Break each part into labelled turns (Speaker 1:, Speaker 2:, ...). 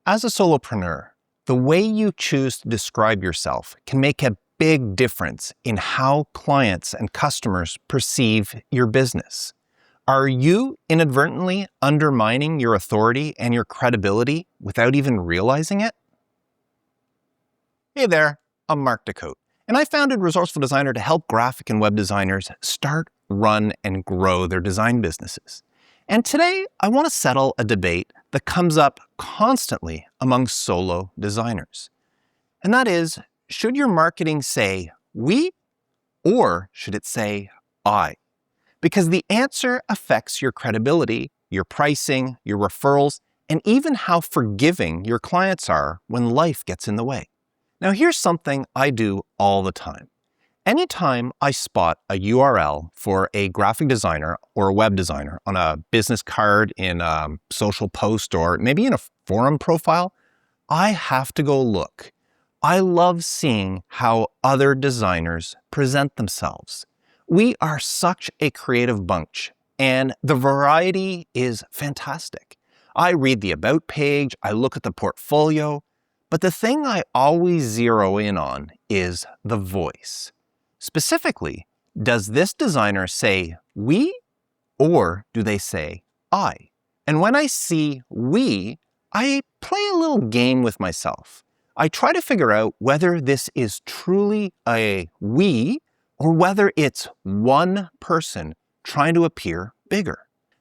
Speaker 1: As a solopreneur, the way you choose to describe yourself can make a big difference in how clients and customers perceive your business. Are you inadvertently undermining your authority and your credibility without even realizing it? Hey there, I'm Mark Des Cotes, and I founded Resourceful Designer to help graphic and web designers start, run, and grow their design businesses. And today, I want to settle a debate that comes up constantly among solo designers. And that is, should your marketing say we, or should it say I? Because the answer affects your credibility, your pricing, your referrals, and even how forgiving your clients are when life gets in the way. Now, here's something I do all the time. Anytime I spot a URL for a graphic designer or a web designer on a business card, in a social post, or maybe in a forum profile, I have to go look. I love seeing how other designers present themselves. We are such a creative bunch, and the variety is fantastic. I read the about page, I look at the portfolio, but the thing I always zero in on is the voice. Specifically, does this designer say we, or do they say I? And when I see we, I play a little game with myself. I try to figure out whether this is truly a we or whether it's one person trying to appear bigger.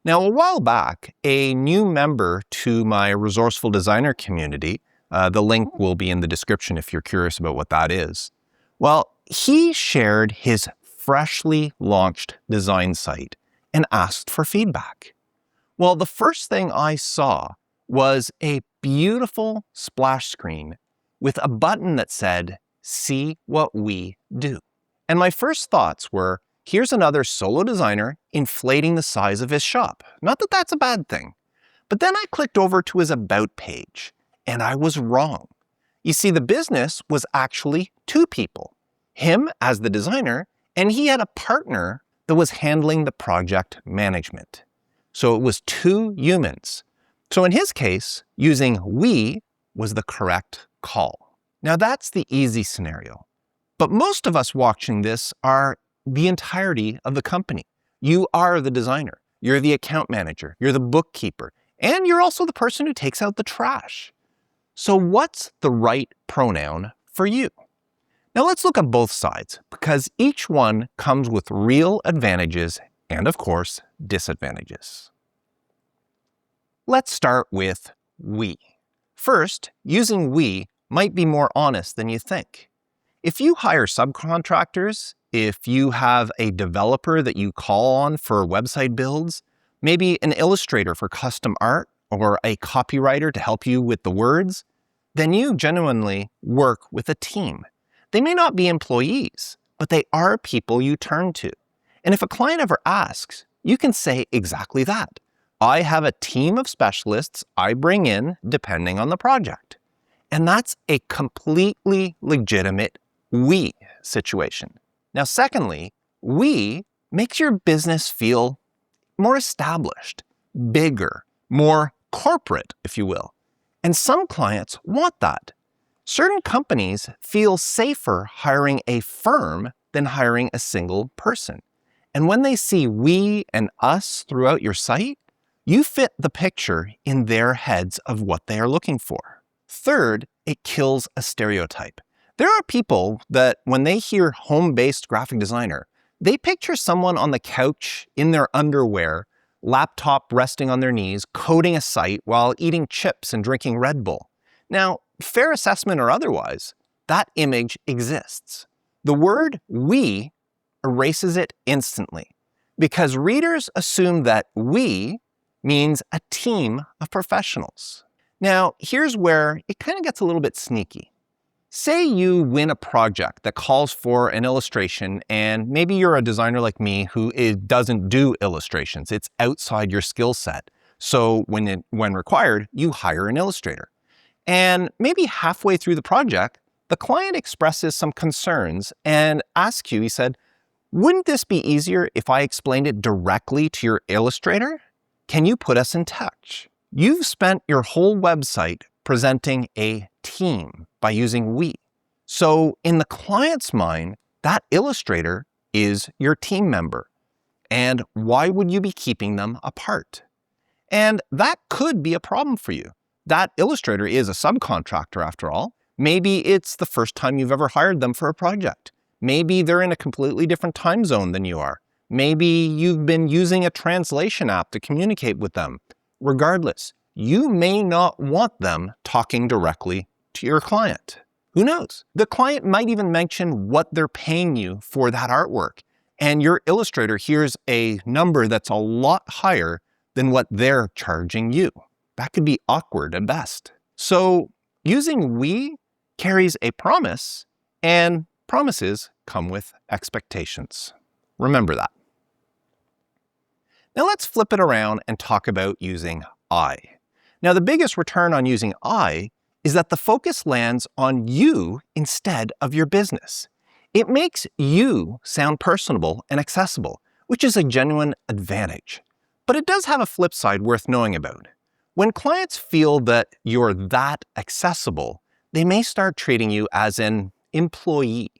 Speaker 1: Now, a while back, a new member to my Resourceful Designer community, the link will be in the description if you're curious about what that is. Well, he shared his freshly launched design site and asked for feedback. Well, the first thing I saw was a beautiful splash screen with a button that said, "See what we do." And my first thoughts were, here's another solo designer inflating the size of his shop. Not that that's a bad thing. But then I clicked over to his about page, and I was wrong. You see, the business was actually two people. Him as the designer, and he had a partner that was handling the project management. So it was two humans. So in his case, using we was the correct call. Now that's the easy scenario. But most of us watching this are the entirety of the company. You are the designer, you're the account manager, you're the bookkeeper, and you're also the person who takes out the trash. So what's the right pronoun for you? Now let's look at both sides, because each one comes with real advantages and, of course, disadvantages. Let's start with we. First, using we might be more honest than you think. If you hire subcontractors, if you have a developer that you call on for website builds, maybe an illustrator for custom art, or a copywriter to help you with the words, then you genuinely work with a team. They may not be employees, but they are people you turn to. And if a client ever asks, you can say exactly that. I have a team of specialists I bring in depending on the project. And that's a completely legitimate we situation. Now, secondly, we makes your business feel more established, bigger, more corporate, if you will. And some clients want that. Certain companies feel safer hiring a firm than hiring a single person. And when they see we and us throughout your site, you fit the picture in their heads of what they are looking for. Third, it kills a stereotype. There are people that when they hear home-based graphic designer, they picture someone on the couch in their underwear, laptop resting on their knees, coding a site while eating chips and drinking Red Bull. Now, fair assessment or otherwise, that image exists. The word we erases it instantly because readers assume that we means a team of professionals. Now, here's where it kind of gets a little bit sneaky. Say you win a project that calls for an illustration, and maybe you're a designer like me who doesn't do illustrations. It's outside your skill set. So when required, you hire an illustrator. And maybe halfway through the project, the client expresses some concerns and asks you, he said, wouldn't this be easier if I explained it directly to your illustrator? Can you put us in touch? You've spent your whole website presenting a team by using we. So in the client's mind, that illustrator is your team member. And why would you be keeping them apart? And that could be a problem for you. That illustrator is a subcontractor after all. Maybe it's the first time you've ever hired them for a project. Maybe they're in a completely different time zone than you are. Maybe you've been using a translation app to communicate with them. Regardless, you may not want them talking directly to your client. Who knows? The client might even mention what they're paying you for that artwork, and your illustrator hears a number that's a lot higher than what they're charging you. That could be awkward at best. So using we carries a promise, and promises come with expectations. Remember that. Now let's flip it around and talk about using I. Now the biggest return on using I is that the focus lands on you instead of your business. It makes you sound personable and accessible, which is a genuine advantage. But it does have a flip side worth knowing about. When clients feel that you're that accessible, they may start treating you as an employee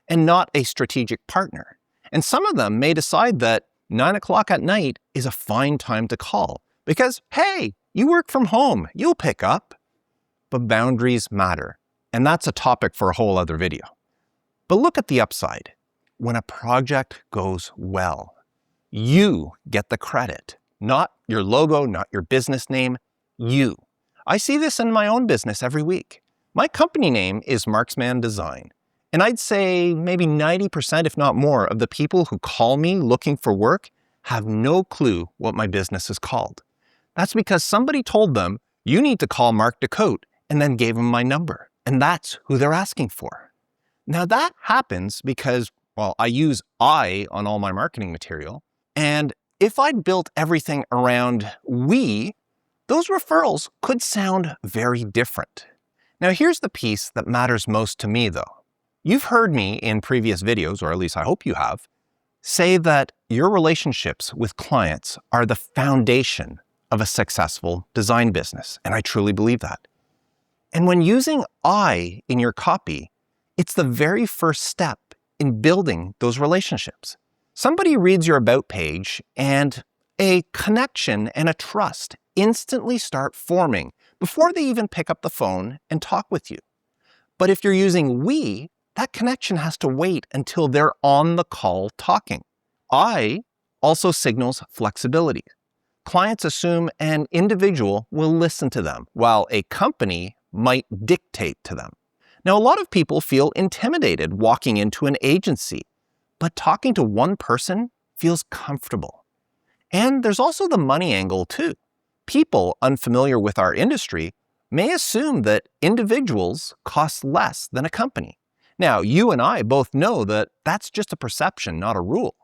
Speaker 1: and not a strategic partner. And some of them may decide that 9 o'clock at night is a fine time to call because, hey, you work from home, you'll pick up. But boundaries matter, and that's a topic for a whole other video. But look at the upside. When a project goes well, you get the credit, not your logo, not your business name, you. I see this in my own business every week. My company name is Marksman Design, and I'd say maybe 90%, if not more, of the people who call me looking for work have no clue what my business is called. That's because somebody told them, you need to call Mark Des Cotes, and then gave them my number, and that's who they're asking for. Now that happens because, well, I use I on all my marketing material, and if I'd built everything around we, those referrals could sound very different. Now here's the piece that matters most to me though. You've heard me in previous videos, or at least I hope you have, say that your relationships with clients are the foundation of a successful design business, and I truly believe that. And when using I in your copy, it's the very first step in building those relationships. Somebody reads your about page and a connection and a trust instantly start forming before they even pick up the phone and talk with you. But if you're using we, that connection has to wait until they're on the call talking. I also signals flexibility. Clients assume an individual will listen to them, while a company might dictate to them. Now, a lot of people feel intimidated walking into an agency, but talking to one person feels comfortable. And there's also the money angle too. People unfamiliar with our industry may assume that individuals cost less than a company. Now, you and I both know that that's just a perception, not a rule.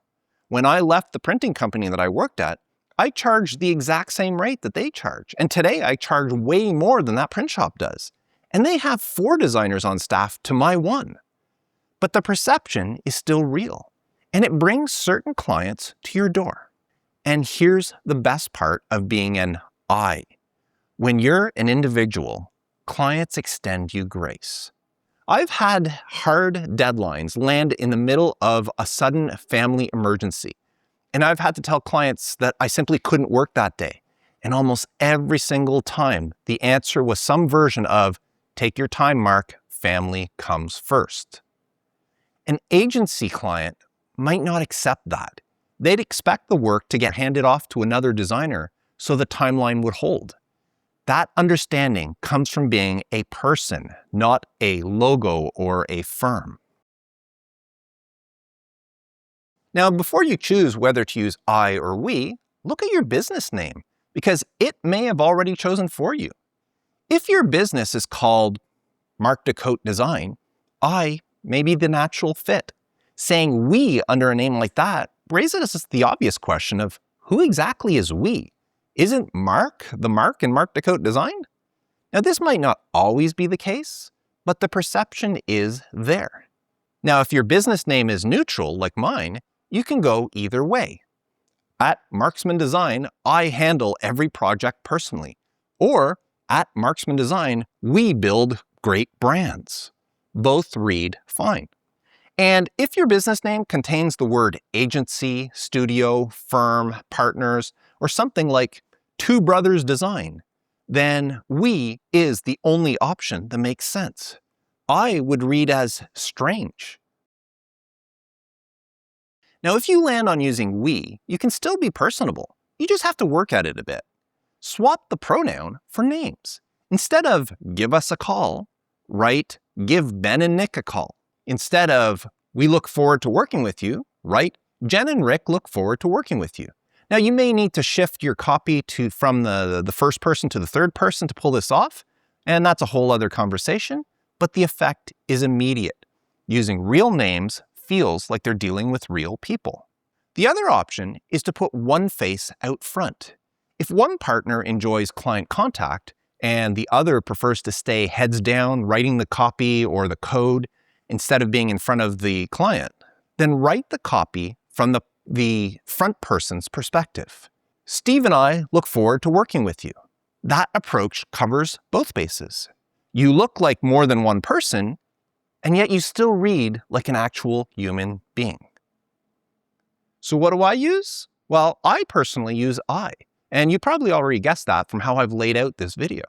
Speaker 1: When I left the printing company that I worked at, I charged the exact same rate that they charge. And today I charge way more than that print shop does. And they have 4 designers on staff to my 1. But the perception is still real. And it brings certain clients to your door. And here's the best part of being an I. When you're an individual, clients extend you grace. I've had hard deadlines land in the middle of a sudden family emergency. And I've had to tell clients that I simply couldn't work that day. And almost every single time, the answer was some version of, take your time, Mark, family comes first. An agency client might not accept that. They'd expect the work to get handed off to another designer so the timeline would hold. That understanding comes from being a person, not a logo or a firm. Now, before you choose whether to use I or we, look at your business name, because it may have already chosen for you. If your business is called Mark Des Cotes Design, I may be the natural fit. Saying we under a name like that raises the obvious question of who exactly is we? Isn't Mark the Mark in Mark Des Cotes Design? Now, this might not always be the case, but the perception is there. Now, if your business name is neutral, like mine, you can go either way. At Marksman Design, I handle every project personally. Or At Marksman Design, we build great brands. Both read fine. And if your business name contains the word agency, studio, firm, partners, or something like Two Brothers Design, then we is the only option that makes sense. I would read as strange. Now, if you land on using we, you can still be personable. You just have to work at it a bit. Swap the pronoun for names. Instead of give us a call, write give Ben and Nick a call. Instead of we look forward to working with you, write Jen and Rick look forward to working with you. Now, you may need to shift your copy from the first person to the third person to pull this off, and that's a whole other conversation, but the effect is immediate. Using real names feels like they're dealing with real people. The other option is to put one face out front. If one partner enjoys client contact and the other prefers to stay heads down writing the copy or the code instead of being in front of the client, then write the copy from the front person's perspective. Steve and I look forward to working with you. That approach covers both bases. You look like more than one person, and yet you still read like an actual human being. So what do I use? Well, I personally use I, and you probably already guessed that from how I've laid out this video.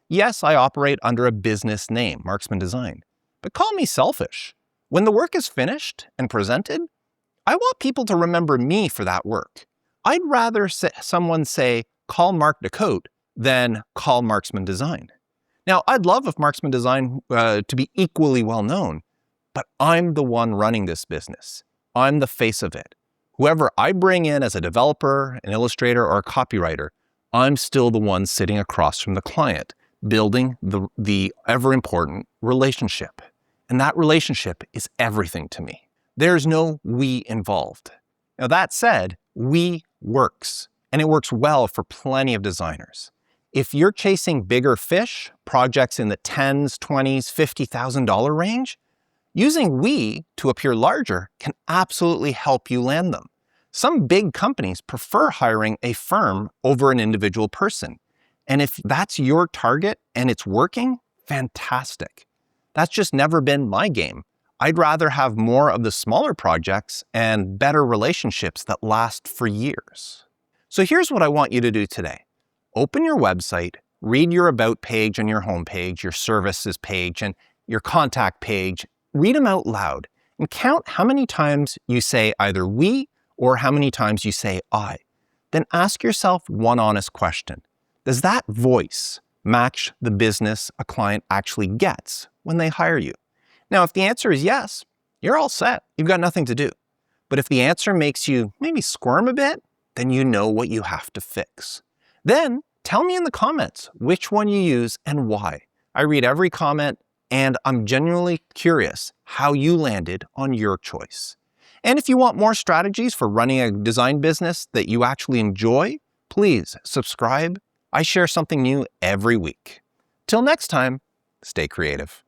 Speaker 1: Yes, I operate under a business name, Marksman Design, but call me selfish. When the work is finished and presented, I want people to remember me for that work. I'd rather someone say, call Mark Des Cotes than call Marksman Design. Now, I'd love if Marksman Design to be equally well known, but I'm the one running this business. I'm the face of it. Whoever I bring in as a developer, an illustrator, or a copywriter, I'm still the one sitting across from the client, building the ever-important relationship. And that relationship is everything to me. There's no we involved. Now, that said, we works, and it works well for plenty of designers. If you're chasing bigger fish, projects in the $10s, $20s, $50,000 range, using we to appear larger can absolutely help you land them. Some big companies prefer hiring a firm over an individual person. And if that's your target and it's working, fantastic. That's just never been my game. I'd rather have more of the smaller projects and better relationships that last for years. So here's what I want you to do today. Open your website, read your about page and your homepage, your services page and your contact page. Read them out loud and count how many times you say either we or how many times you say I. Then ask yourself one honest question. Does that voice match the business a client actually gets when they hire you? Now, if the answer is yes, you're all set. You've got nothing to do. But if the answer makes you maybe squirm a bit, then you know what you have to fix. Then tell me in the comments which one you use and why. I read every comment, and I'm genuinely curious how you landed on your choice. And if you want more strategies for running a design business that you actually enjoy, please subscribe. I share something new every week. Till next time, stay creative.